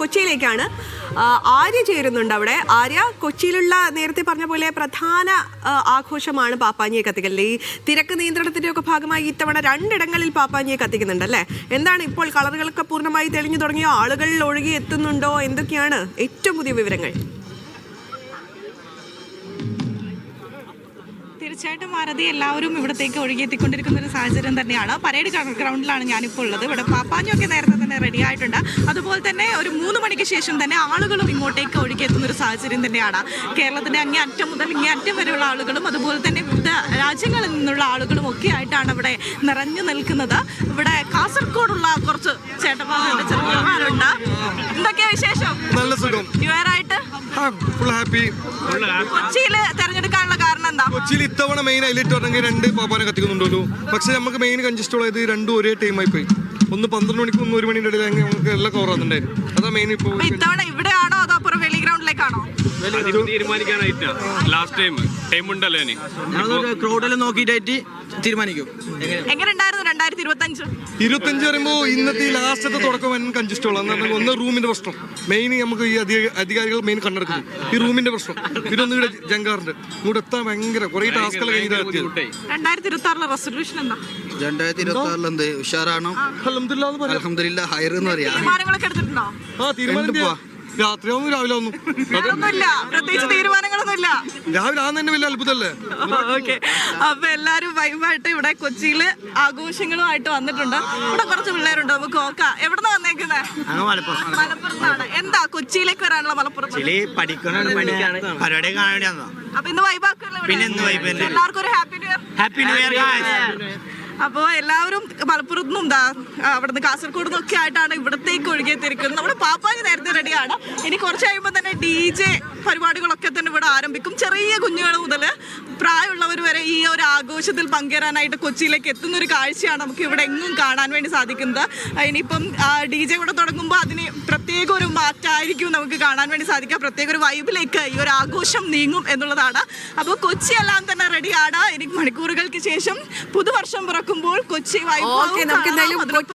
കൊച്ചിയിലേക്കാണ് ആര്യ ചേരുന്നുണ്ട്. അവിടെ ആര്യ, കൊച്ചിയിലുള്ള നേരത്തെ പറഞ്ഞ പോലെ പ്രധാന ആഘോഷമാണ് പാപ്പാഞ്ഞിയെ കത്തിക്കൽ. ഈ തിരക്ക് നിയന്ത്രണത്തിന്റെ ഒക്കെ ഭാഗമായി ഇത്തവണ 2 ഇടങ്ങളിൽ പാപ്പാഞ്ഞിയെ കത്തിക്കുന്നുണ്ട് അല്ലേ? എന്താണ് ഇപ്പോൾ കളറുകളൊക്കെ പൂർണ്ണമായി തെളിഞ്ഞു തുടങ്ങിയോ? ആളുകൾ ഒഴുകി എത്തുന്നുണ്ടോ? എന്തൊക്കെയാണ് ഏറ്റവും പുതിയ വിവരങ്ങൾ? തീർച്ചയായിട്ടും ഭാരതി, എല്ലാവരും ഇവിടത്തേക്ക് ഒഴുകിയെത്തിക്കൊണ്ടിരിക്കുന്ന ഒരു സാഹചര്യം തന്നെയാണ്. പരേഡ് ഗ്രൗണ്ടിലാണ് ഞാനിപ്പോൾ ഉള്ളത്. ഇവിടെ പാപ്പാഞ്ഞൊക്കെ നേരത്തെ തന്നെ റെഡി ആയിട്ടുണ്ട്. അതുപോലെ തന്നെ ഒരു 3 മണിക്ക് ശേഷം തന്നെ ആളുകളും ഇങ്ങോട്ടേക്ക് ഒഴുകിയെത്തുന്ന ഒരു സാഹചര്യം തന്നെയാണ്. കേരളത്തിന്റെ അങ്ങേ അറ്റം മുതൽ ഇങ്ങേ അറ്റം വരെയുള്ള ആളുകളും അതുപോലെ തന്നെ വിവിധ രാജ്യങ്ങളിൽ നിന്നുള്ള ആളുകളും ഒക്കെ ആയിട്ടാണ് ഇവിടെ നിറഞ്ഞു നിൽക്കുന്നത്. ഇവിടെ കാസർഗോഡുള്ള കുറച്ച് ചേട്ടന്മാരുണ്ട്, ചെറുപ്പന്മാരുണ്ട്. എന്തൊക്കെയാ വിശേഷം? നല്ല സുഖം. ന്യൂ ഇയർ ആയിട്ട് ഫുൾ ഹാപ്പി. കൊച്ചിയിൽ തെരഞ്ഞെടുക്കാനുള്ള കാരണം എന്താ? കൊച്ചിയിൽ ഇത്തവണ മെയിൻ ഹൈലൈറ്റ് പറഞ്ഞെങ്കിൽ 2 പാപ്പാനെ കത്തിക്കുന്നുണ്ടല്ലോ. പക്ഷെ നമുക്ക് മെയിൻ കൺജസ്റ്റ് ഉള്ളത് 2 ഒരേ ടൈമായി പോയി. ഒന്ന് 12 മണിക്കും 1 മണിയുടെ ഇടയിൽ നമുക്ക് എല്ലാം കവർ ആകുന്നുണ്ടായിരുന്നു. അതാ മെയിൻ. ഇപ്പോൾ ഇത്തവണ ഇവിടെയാണോ അതോ അപ്പുറം വെളി ഗ്രൗണ്ടിലേക്കാണോ തീരുമാനിക്കാനായിട്ട് ലാസ്റ്റ് ടൈം ഉണ്ടല്ലോ. ക്രൗഡെല്ലാം നോക്കിയിട്ട് തീരുമാനിക്കും. എങ്ങനെ ഉണ്ടായിരുന്നു 2025? 25 പറയുമ്പോൾ ഇന്നത്തെ ഈ ലാസ്റ്റത്തെ തുടക്കം വൻ കൺജസ്റ്റ് ഉള്ളത്. ഒന്ന് റൂമിന്റെ പ്രശ്നം മെയിൻ. നമുക്ക് ഈ അധികാരികൾ മെയിൻ കണ്ടെടുക്കുന്നു ഈ റൂമിന്റെ പ്രശ്നം. ഇതൊന്നും ഇവിടെ ജങ്കാറുണ്ട് ഇങ്ങോട്ട് എത്താൻ ഭയങ്കര കുറെ ടാസ്കുകൾ കഴിഞ്ഞിട്ട് 2026 റെസൊല്യൂഷൻ എന്താ? 2026 എന്ത് ഉഷാറാണോ? അൽഹംദുലില്ലാഹ് ഹൈർ എന്ന് പറയാ. തീരുമാനങ്ങളൊക്കെ എടുത്തിട്ടുണ്ടോ? തീരുമാനം രാത്രിയാവുന്നു രാവിലെ ഒന്നും ഒന്നുമില്ല, പ്രത്യേകിച്ച് തീരുമാനങ്ങളൊന്നുമില്ല. രാവിലെ ആന്ന് തന്നെ വലിയ അത്ഭുതമല്ലേ? ഓക്കെ, അപ്പൊ എല്ലാരും വൈബായിട്ട് ഇവിടെ കൊച്ചിയില് ആഘോഷങ്ങളുമായിട്ട് വന്നിട്ടുണ്ട്. ഇവിടെ കുറച്ച് പിള്ളേരുണ്ട്, നമുക്ക് നോക്കാം. എവിടുന്ന് വന്നേക്കുന്നത്? മലപ്പുറത്താണ്. എന്താ കൊച്ചിയിലേക്ക് വരാനുള്ള മലപ്പുറത്ത് പരിപാടി കാണാൻ. അപ്പൊ ഇന്ന് വൈബാക്കല്ലേ? എല്ലാവർക്കും ഒരു ഹാപ്പി ന്യൂ ഇയർ. അപ്പോൾ എല്ലാവരും മലപ്പുറത്തു നിന്നും അവിടുന്ന് കാസർഗോഡ് നിന്നൊക്കെ ആയിട്ടാണ് ഇവിടത്തേക്ക് ഒഴുകിയെത്തിരിക്കുന്നത്. നമ്മുടെ പാപ്പാഞ്ഞി നേരത്തെ റെഡിയാണ്. ഇനി കുറച്ച് കഴിയുമ്പോൾ തന്നെ DJ പരിപാടികളൊക്കെ തന്നെ ഇവിടെ ആരംഭിക്കും. ചെറിയ കുഞ്ഞുങ്ങൾ മുതൽ പ്രായമുള്ളവർ വരെ ഈ ഒരു ആഘോഷത്തിൽ പങ്കേറാനായിട്ട് കൊച്ചിയിലേക്ക് എത്തുന്ന ഒരു കാഴ്ചയാണ് നമുക്ക് ഇവിടെ എങ്ങും കാണാൻ വേണ്ടി സാധിക്കുന്നത്. ഇനിയിപ്പം DJ ഇവിടെ തുടങ്ങുമ്പോൾ അതിന് പ്രത്യേക ഒരു മാറ്റമായിരിക്കും നമുക്ക് കാണാൻ വേണ്ടി സാധിക്കുക. പ്രത്യേക ഒരു വൈബിലേക്ക് ഈ ഒരു ആഘോഷം നീങ്ങും എന്നുള്ളതാണ്. അപ്പോൾ കൊച്ചി എല്ലാം തന്നെ റെഡിയാണ്. ഇനി മണിക്കൂറുകൾക്ക് ശേഷം പുതുവർഷം പിറക്കുമ്പോൾ കൊച്ചി വൈബ്